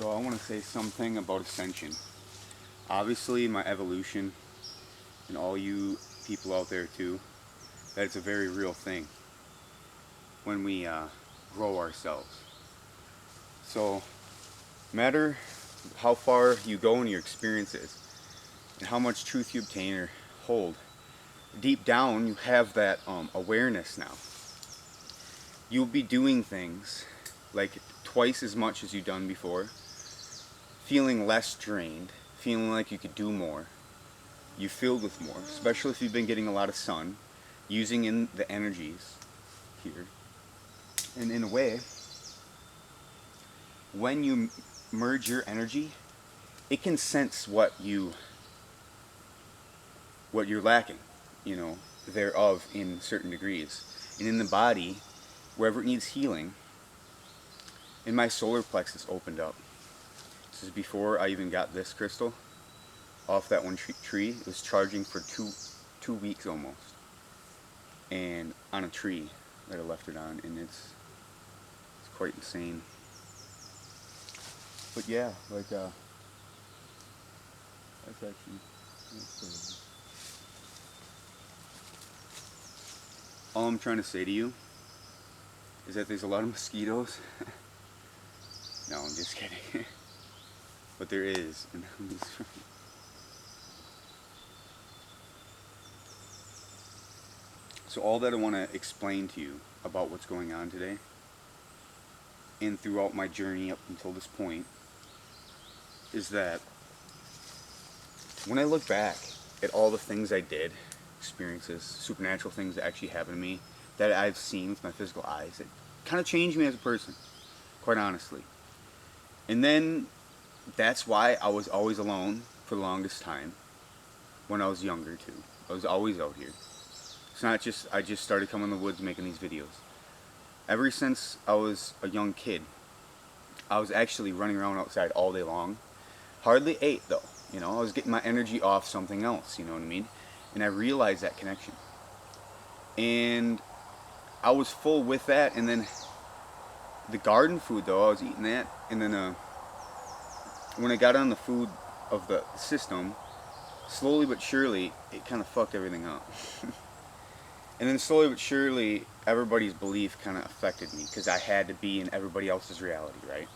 So I want to say something about ascension. Obviously, my evolution, and all you people out there too, that it's a very real thing when we grow ourselves. So, matter how far you go in your experiences and how much truth you obtain or hold, deep down you have that awareness now. You'll be doing things like twice as much as you've done before, feeling less drained, feeling like you could do more. You filled with more, especially if you've been getting a lot of sun, using in the energies here. And in a way, when you merge your energy, it can sense what you're lacking, thereof in certain degrees. And in the body, wherever it needs healing, and my solar plexus opened up. This is before I even got this crystal off that one tree. It was charging for two weeks almost, and on a tree that I left it on, and it's quite insane. But yeah, like that's actually all I'm trying to say to you is that there's a lot of mosquitoes. No, I'm just kidding. But there is. And so all that I want to explain to you about what's going on today and throughout my journey up until this point is that when I look back at all the things I did, experiences, supernatural things that actually happened to me, that I've seen with my physical eyes, it kind of changed me as a person, quite honestly. And then that's why I was always alone for the longest time when I was younger too. I was always out here. It's not just I just started coming in the woods making these videos. Ever since I was a young kid, I was actually running around outside all day long. Hardly ate though, I was getting my energy off something else, you know what I mean? And I realized that connection. And I was full with that, and then the garden food though, I was eating that, and then when I got on the food of the system, slowly but surely, it kind of fucked everything up. And then slowly but surely, everybody's belief kind of affected me, because I had to be in everybody else's reality, right?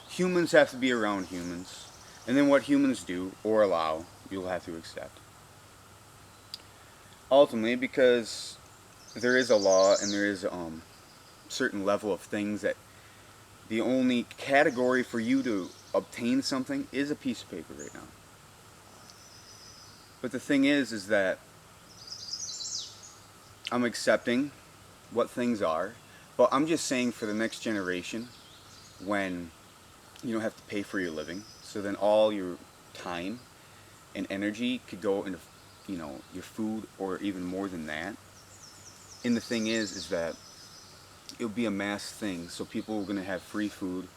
Humans have to be around humans, and then what humans do or allow, you'll have to accept. Ultimately, because there is a law and there is a certain level of things that the only category for you to obtain something is a piece of paper right now. But the thing is that I'm accepting what things are, but I'm just saying for the next generation, when you don't have to pay for your living, so then all your time and energy could go into your food or even more than that. And the thing is that it'll be a mass thing, so people are going to have free food.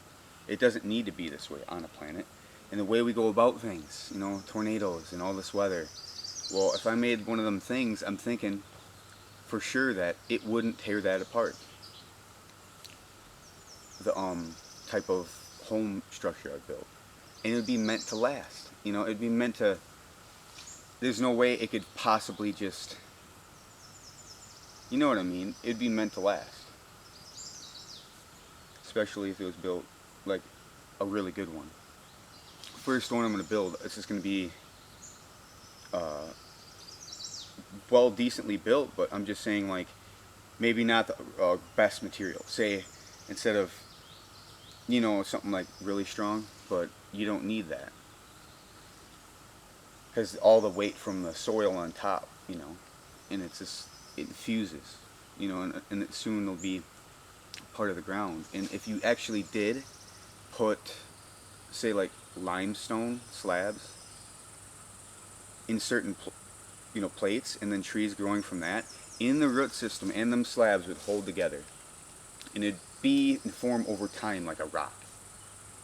It doesn't need to be this way on a planet. And the way we go about things, tornadoes and all this weather. Well, if I made one of them things, I'm thinking for sure that it wouldn't tear that apart. The type of home structure I built. And it would be meant to last. It'd be meant to, there's no way it could possibly just, you know what I mean? It'd be meant to last. Especially if it was built like a really good one. First one I'm going to build, it's just going to be well, decently built, but I'm just saying, like, maybe not the best material. Say, instead of, something like really strong, but you don't need that. Because all the weight from the soil on top, and it's just, it infuses, and it soon will be part of the ground. And if you actually did put, say, like limestone slabs in certain plates, and then trees growing from that, in the root system, and them slabs would hold together, and it'd be in form over time like a rock.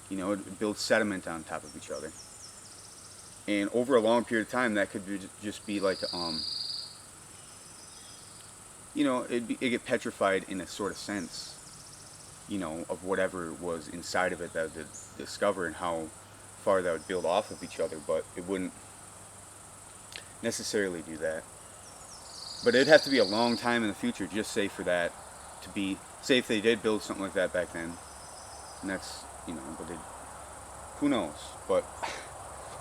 It'd build sediment on top of each other, and over a long period of time, that could just be like it'd get petrified in a sort of sense, of whatever was inside of it that would discover, and how far that would build off of each other, but it wouldn't necessarily do that. But it'd have to be a long time in the future, just say for that to be, say if they did build something like that back then, and that's, but who knows, but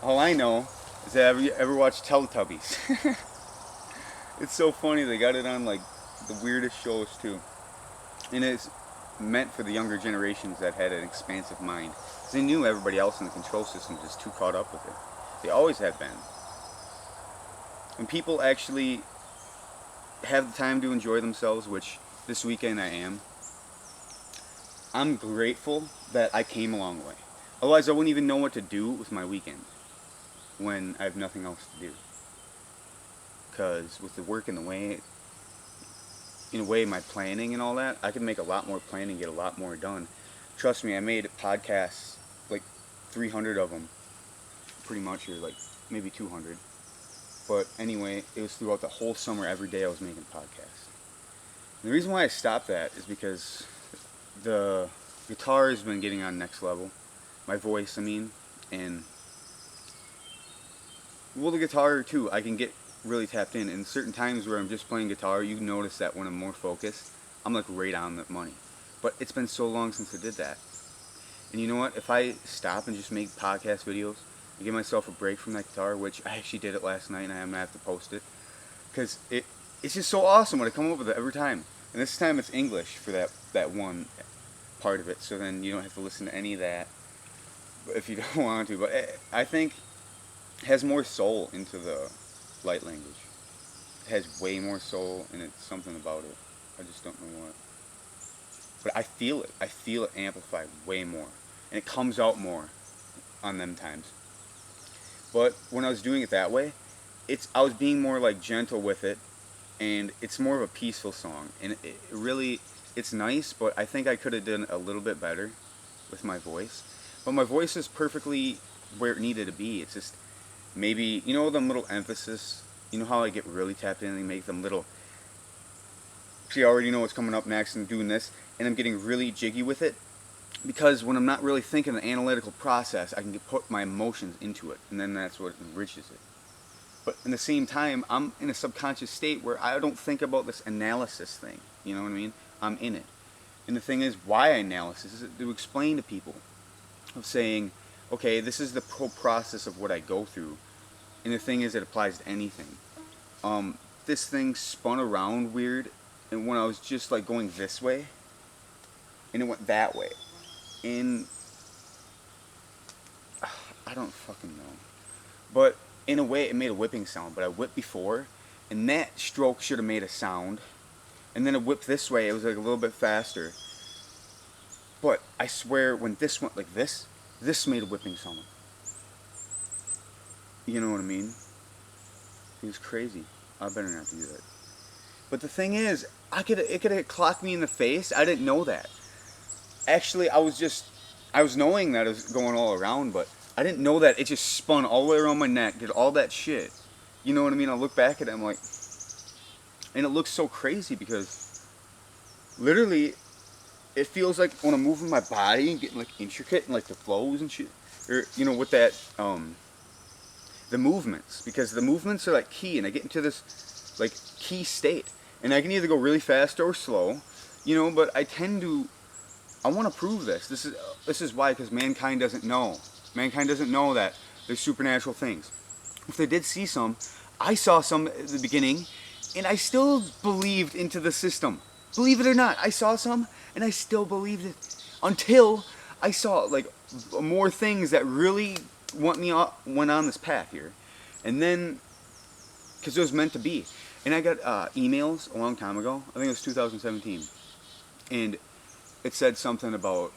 all I know is that, have you ever watched Teletubbies? It's so funny, they got it on like the weirdest shows too, and it's meant for the younger generations that had an expansive mind. They knew everybody else in the control system was just too caught up with it. They always have been. When people actually have the time to enjoy themselves, which this weekend I am, I'm grateful that I came a long way. Otherwise I wouldn't even know what to do with my weekend when I have nothing else to do. Because with the work in a way, my planning and all that, I could make a lot more planning, get a lot more done. Trust me, I made podcasts, like 300 of them, pretty much, or like maybe 200. But anyway, it was throughout the whole summer, every day I was making podcasts. And the reason why I stopped that is because the guitar has been getting on next level. My voice, and well, the guitar too, I can get really tapped in. And certain times where I'm just playing guitar, you notice that when I'm more focused, I'm like right on the money. But it's been so long since I did that. And you know what? If I stop and just make podcast videos and give myself a break from that guitar, which I actually did it last night and I'm going to have to post it, because it's just so awesome when I come up with it every time. And this time it's English for that one part of it, so then you don't have to listen to any of that if you don't want to. But I think it has more soul into the light language. It has way more soul, and it's something about it. I just don't know what. But I feel it. I feel it amplified way more. And it comes out more on them times. But when I was doing it that way, I was being more like gentle with it, and it's more of a peaceful song. And it really, it's nice, but I think I could have done a little bit better with my voice. But my voice is perfectly where it needed to be. It's just maybe, them little emphasis, how I get really tapped in and make them little, so you already know what's coming up next and doing this, and I'm getting really jiggy with it, because when I'm not really thinking the analytical process, I can put my emotions into it, and then that's what enriches it. But in the same time, I'm in a subconscious state where I don't think about this analysis thing, you know what I mean? I'm in it. And the thing is, why I analysis is to explain to people, of saying, okay, this is the whole process of what I go through. And the thing is, it applies to anything. This thing spun around weird, and when I was just like going this way, and it went that way. And I don't fucking know. But in a way, it made a whipping sound, but I whipped before, and that stroke should have made a sound. And then it whipped this way, it was like a little bit faster. But I swear, when this went like this made a whipping sound. You know what I mean? It was crazy. I better not do that. But the thing is, it could have clocked me in the face. I didn't know that. Actually, I was knowing that it was going all around, but I didn't know that it just spun all the way around my neck, did all that shit. You know what I mean? I look back at it, I'm like, and it looks so crazy because literally, it feels like when I'm moving my body and getting like intricate and like the flows and shit, or with that, the movements, because the movements are like key, and I get into this like key state, and I can either go really fast or slow, but I want to prove this. This is why, because mankind doesn't know. Mankind doesn't know that there's supernatural things. If they did see some, I saw some at the beginning, and I still believed into the system. Believe it or not, I saw some, and I still believed it. Until I saw, like, more things that really went on this path here. And then, because it was meant to be. And I got emails a long time ago. I think it was 2017. And it said something about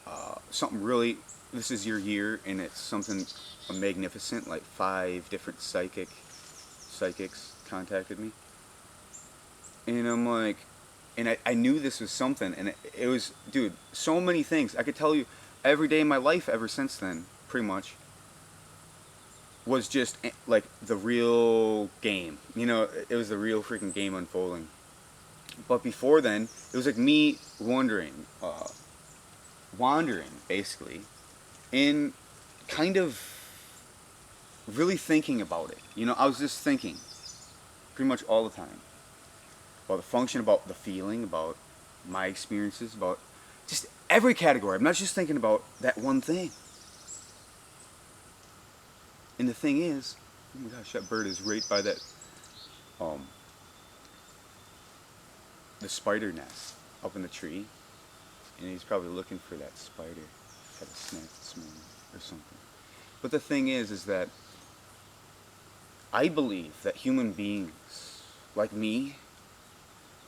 something really, this is your year, and it's something magnificent, like 5 different psychics contacted me. And I'm like, and I knew this was something, and it was, dude, so many things. I could tell you every day of my life ever since then, pretty much, was just like the real game. It was the real freaking game unfolding. But before then, it was like me wondering, wandering, basically, and kind of really thinking about it. You know, I was just thinking pretty much all the time about the function, about the feeling, about my experiences, about just every category. I'm not just thinking about that one thing. And the thing is, oh my gosh, that bird is right by that, the spider nest up in the tree, and he's probably looking for that spider. Had a snack this morning or something. But the thing is that I believe that human beings like me,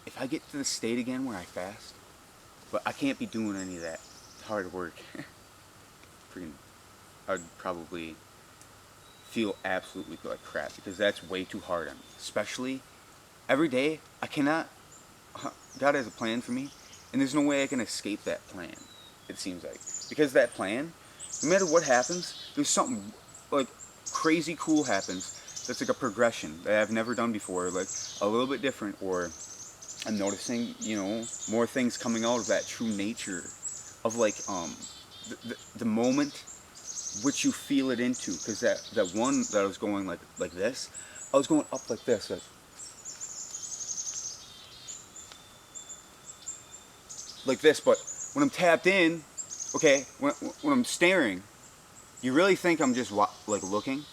if I get to the state again where I fast, but I can't be doing any of that hard work, I'd probably feel absolutely like crap, because that's way too hard on me. Especially every day, I cannot. God has a plan for me, and there's no way I can escape that plan. It seems like, because that plan, no matter what happens, there's something like crazy cool happens. That's like a progression that I've never done before, like a little bit different, or I'm noticing, you know, more things coming out of that true nature of like the moment which you feel it into. Because that one that I was going like this, I was going up like this, like this. But when I'm tapped in, okay, when I'm staring, you really think I'm just like looking.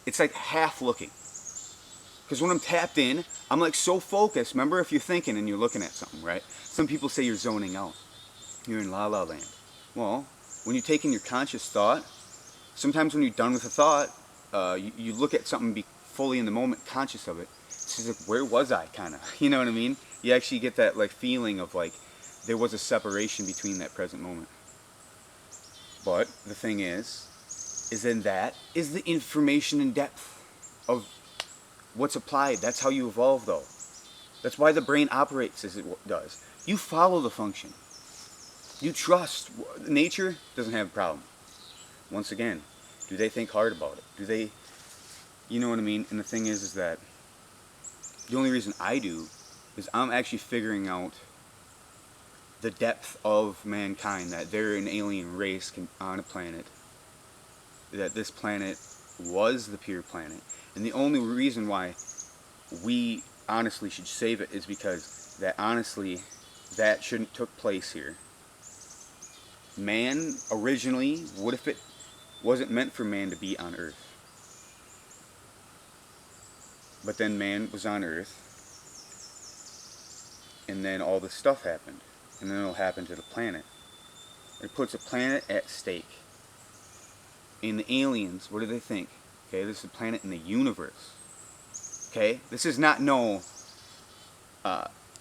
It's like half looking. Because when I'm tapped in, I'm like so focused. Remember, if you're thinking and you're looking at something, right? Some people say you're zoning out. You're in la la land. Well, when you take in your conscious thought, sometimes when you're done with a thought, you look at something, be fully in the moment, conscious of it. It's just like, where was I, kind of? You know what I mean? You actually get that like feeling of like there was a separation between that present moment. But the thing is in that is the information and depth of what's applied. That's how you evolve, though. That's why the brain operates as it does. You follow the function. You trust. Nature doesn't have a problem. Once again, do they think hard about it? Do they, you know what I mean? And the thing is that the only reason I do is I'm actually figuring out the depth of mankind, that they're an alien race on a planet, that this planet was the pure planet. And the only reason why we honestly should save it is because that honestly, that shouldn't took place here. Man originally, what if it wasn't meant for man to be on Earth? But then man was on Earth, and then all this stuff happened, and then it'll happen to the planet. It puts a planet at stake. And the aliens, what do they think? Okay, this is a planet in the universe. Okay, this is not no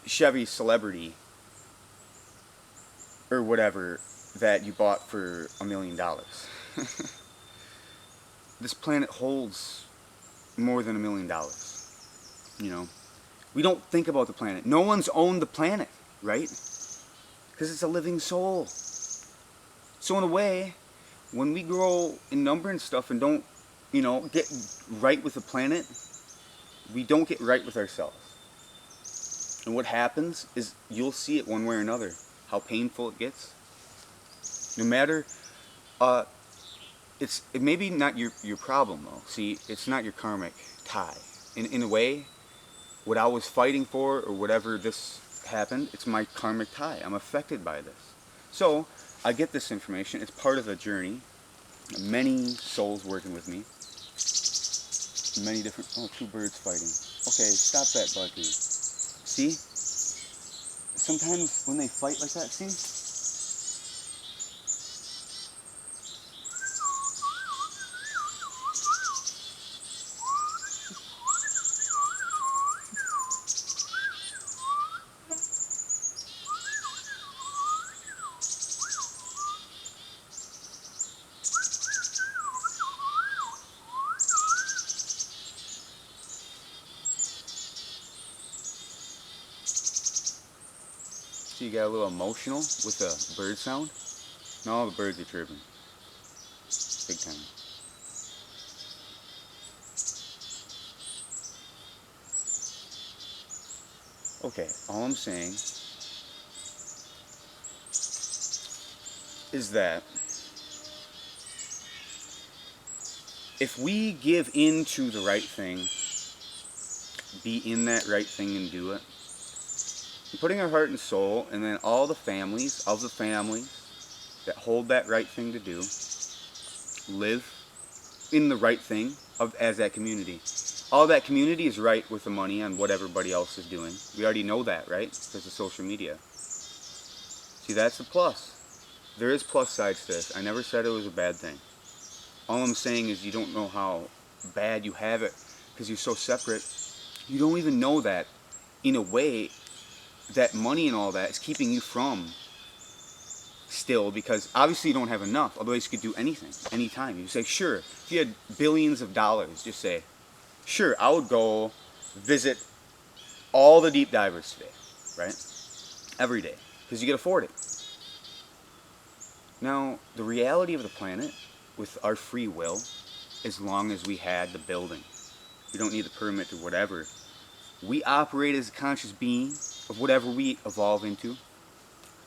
Chevy Celebrity or whatever that you bought for $1 million. This planet holds more than $1 million. You know, we don't think about the planet. No one's owned the planet, right? Because it's a living soul. So in a way, when we grow in number and stuff and don't, you know, get right with the planet, we don't get right with ourselves. And what happens is you'll see it one way or another, how painful it gets. No matter, it may be not your problem though. See, it's not your karmic tie. In a way, what I was fighting for or whatever this happened, it's my karmic tie. I'm affected by this. So I get this information. It's part of a journey. Many souls working with me. Many different, oh, two birds fighting. Okay, stop that, Bucky. See? Sometimes when they fight like that, see? So you got a little emotional with the bird sound? No, all the birds are chirping. Big time. Okay, all I'm saying is that if we give in to the right thing, be in that right thing and do it, putting our heart and soul, and then all the families of the families that hold that right thing to do, live in the right thing as that community. All that community is right with the money on what everybody else is doing. We already know that, right? Because of social media. See, that's the plus. There is plus sides to this. I never said it was a bad thing. All I'm saying is you don't know how bad you have it because you're so separate. You don't even know that, in a way, that money and all that is keeping you from still, because obviously you don't have enough. Otherwise you could do anything, anytime. You say, sure, if you had billions of dollars, just say, sure, I would go visit all the deep divers today, right? Every day, because you can afford it. Now, the reality of the planet, with our free will, as long as we had the building, we don't need the permit or whatever, we operate as a conscious being of whatever we evolve into.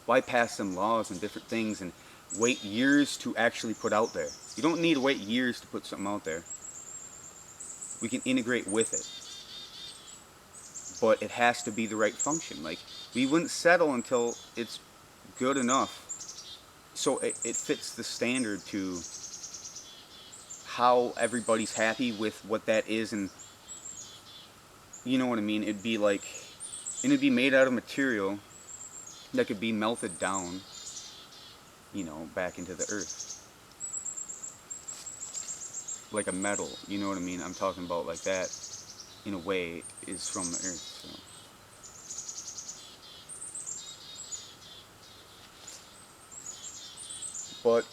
Why pass some laws and different things and wait years to actually put out there? You don't need to wait years to put something out there. We can integrate with it. But it has to be the right function. Like, we wouldn't settle until it's good enough. So it fits the standard to how everybody's happy with what that is, and you know what I mean? It'd be like, and it'd be made out of material that could be melted down, you know, back into the earth. Like a metal, you know what I mean? I'm talking about like that, in a way, is from the earth. So. But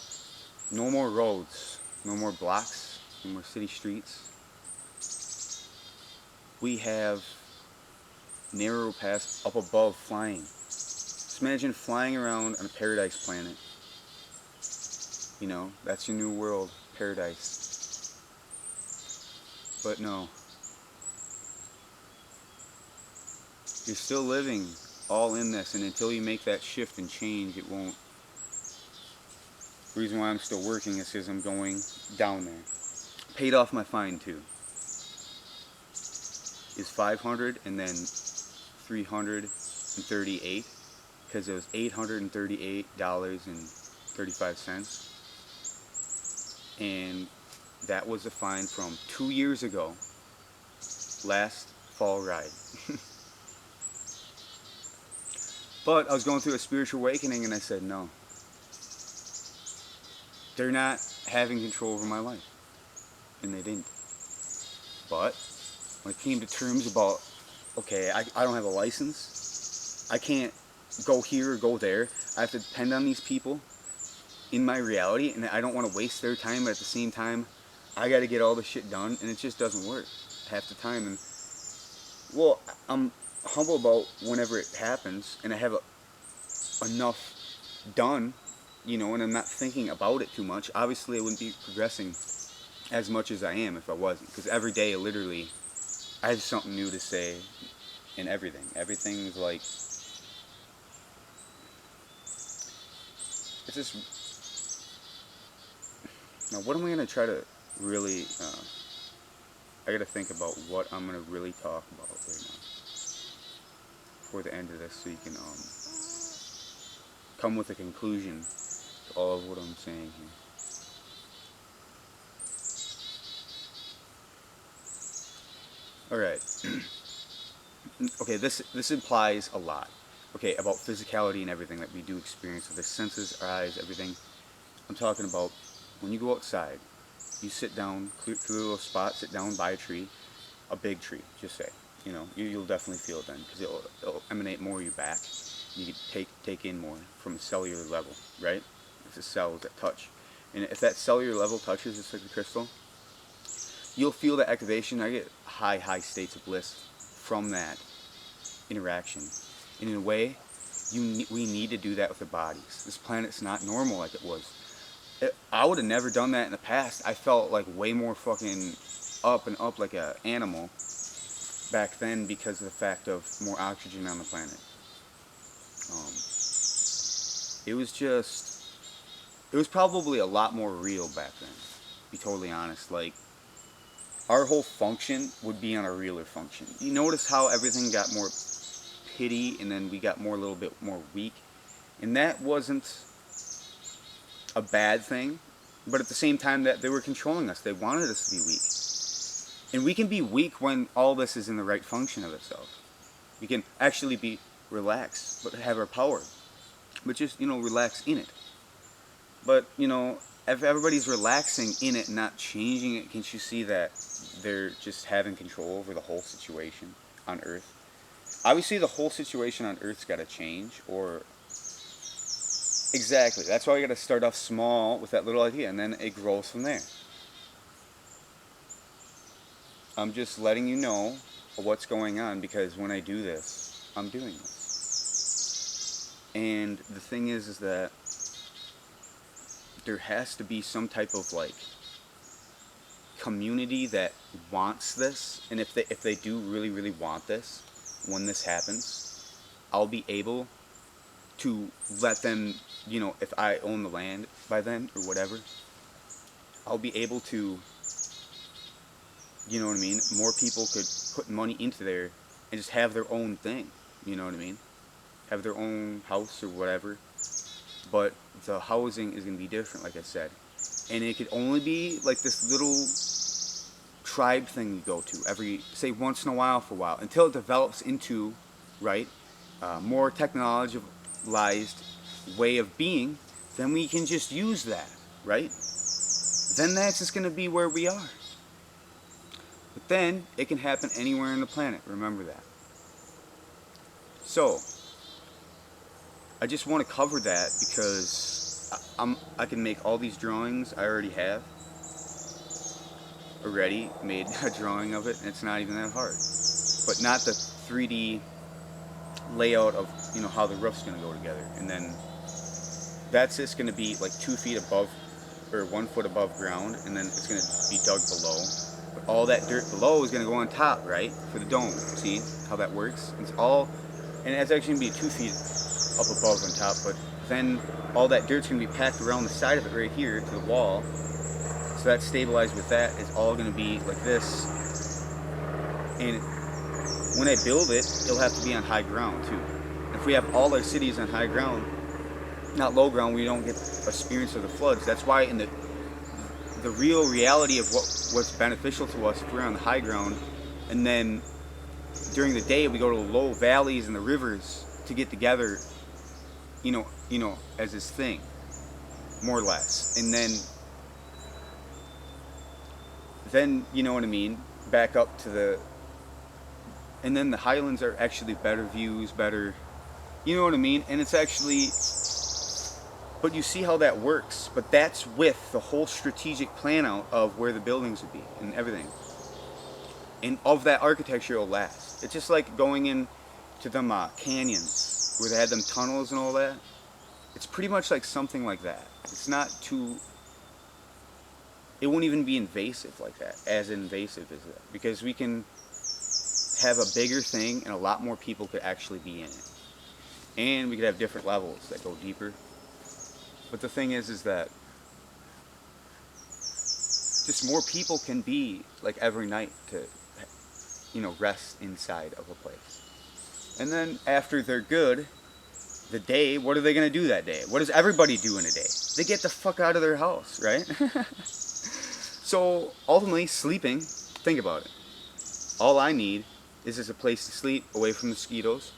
no more roads, no more blocks, no more city streets. We have narrow paths up above flying. Just imagine flying around on a paradise planet. You know, that's your new world, paradise. But no. You're still living all in this, and until you make that shift and change, it won't. The reason why I'm still working is because I'm going down there. Paid off my fine too. Is $500 and then $338, because it was $838.35, and that was a fine from 2 years ago, last fall ride. But I was going through a spiritual awakening, and I said, no, they're not having control over my life, and they didn't. But when it came to terms about, okay, I don't have a license, I can't go here or go there, I have to depend on these people in my reality, and I don't want to waste their time, but at the same time, I got to get all the shit done, and it just doesn't work half the time. And well, I'm humble about whenever it happens, and I have enough done, you know, and I'm not thinking about it too much. Obviously, I wouldn't be progressing as much as I am if I wasn't, because every day, literally, I have something new to say in everything. Everything's like, it's just, now what am I going to try to really, I got to think about what I'm going to really talk about right now before the end of this, so you can come with a conclusion to all of what I'm saying here. Alright. Okay, this implies a lot. Okay, about physicality and everything that we do experience with the senses, our eyes, everything. I'm talking about when you go outside, you sit down, clear a little spot, sit down by a tree, a big tree, just say. You know, you'll definitely feel it then, because it'll emanate more of you back. You can take in more from a cellular level, right? It's the cells that touch. And if that cellular level touches, just like the crystal, you'll feel the activation. I get high states of bliss from that interaction. And in a way, we need to do that with our bodies. This planet's not normal like it was. I would have never done that in the past. I felt like way more fucking up and up like an animal back then because of the fact of more oxygen on the planet. It was just it was probably a lot more real back then, to be totally honest. Like, our whole function would be on a realer function. You notice how everything got more pity, and then we got more, a little bit more weak, and that wasn't a bad thing, but at the same time that they were controlling us, they wanted us to be weak. And we can be weak when all this is in the right function of itself. We can actually be relaxed, but have our power, but just, relax in it. But, if everybody's relaxing in it and not changing it, can't you see that they're just having control over the whole situation on Earth? Obviously, the whole situation on Earth's got to change, or... Exactly. That's why we got to start off small with that little idea, and then it grows from there. I'm just letting you know what's going on, because when I do this, I'm doing this. And the thing is that there has to be some type of, like, community that wants this, and if they do really, really want this, when this happens, I'll be able to let them, if I own the land by then, or whatever, I'll be able to, more people could put money into there and just have their own thing, have their own house or whatever, but the housing is going to be different, like I said, and it could only be like this little tribe thing you go to every, say, once in a while for a while, until it develops into, right, more technologized way of being. Then we can just use that, right? Then that's just going to be where we are. But then it can happen anywhere on the planet. Remember that. So I just want to cover that because I can make all these drawings. I already have made a drawing of it, and it's not even that hard. But not the 3D layout of how the roof's going to go together, and then that's just going to be like 2 feet above, or 1 foot above ground, and then it's going to be dug below. But all that dirt below is going to go on top, right, for the dome. See how that works? It's all, and it's actually going to be 2 feet up above on top, but then all that dirt's going to be packed around the side of it right here to the wall. So that's stabilized with that. It's all going to be like this. And when I build it, it'll have to be on high ground too. If we have all our cities on high ground, not low ground, we don't get experience of the floods. That's why in the real reality of what's beneficial to us, if we're on the high ground, and then during the day we go to the low valleys and the rivers to get together, as this thing, more or less. And then you know what I mean, back up to and then the highlands are actually better views, better, you know what I mean? And it's actually, but you see how that works. But that's with the whole strategic plan out of where the buildings would be and everything. And of that architecture will last. It's just like going in to them canyons where they had them tunnels and all that. It's pretty much like something like that. It's not too, it won't even be invasive like that, as invasive as that. Because we can have a bigger thing and a lot more people could actually be in it. And we could have different levels that go deeper. But the thing is that just more people can be like every night to, rest inside of a place. And then after they're good, the day, what are they going to do that day? What does everybody do in a day? They get the fuck out of their house, right? So ultimately, sleeping, think about it. All I need is just a place to sleep away from mosquitoes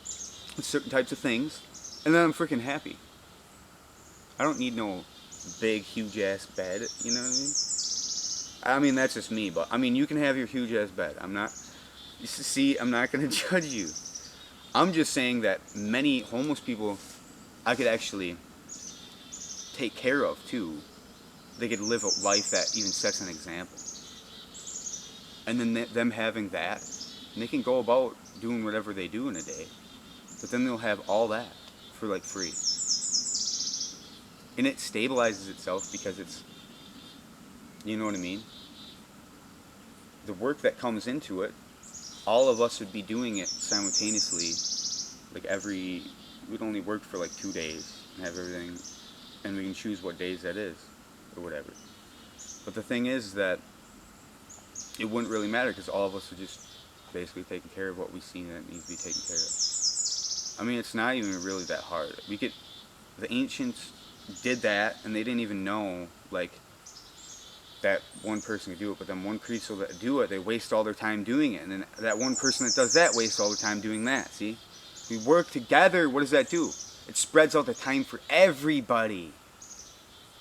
and certain types of things, and then I'm freaking happy. I don't need no big, huge ass bed, you know what I mean? I mean, that's just me, but I mean, you can have your huge ass bed. I'm not going to judge you. I'm just saying that many homeless people I could actually take care of too. They could live a life that even sets an example. And then them having that, and they can go about doing whatever they do in a day, but then they'll have all that for like free. And it stabilizes itself because it's, you know what I mean? The work that comes into it, all of us would be doing it simultaneously, like we'd only work for like 2 days and have everything and we can choose what days that is, or whatever. But the thing is that it wouldn't really matter because all of us are just basically taking care of what we see that needs to be taken care of. I mean, it's not even really that hard. The ancients did that, and they didn't even know, like, that one person could do it, but then one priest will do it, they waste all their time doing it, and then that one person that does that wastes all the time doing that, see? We work together, what does that do? It spreads out the time for everybody.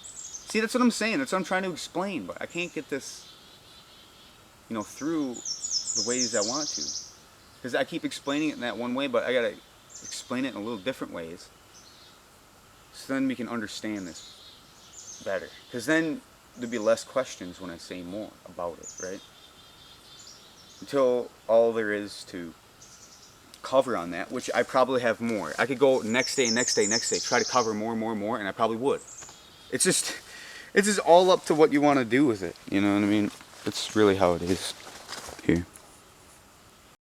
See, that's what I'm saying, that's what I'm trying to explain, but I can't get this, through the ways I want to. Because I keep explaining it in that one way, but I gotta explain it in a little different ways. So then we can understand this better. Because then there'd be less questions when I say more about it, right? Until all there is to cover on that, which I probably have more. I could go next day, try to cover more, and I probably would. It's just all up to what you want to do with it. You know what I mean? That's really how it is here.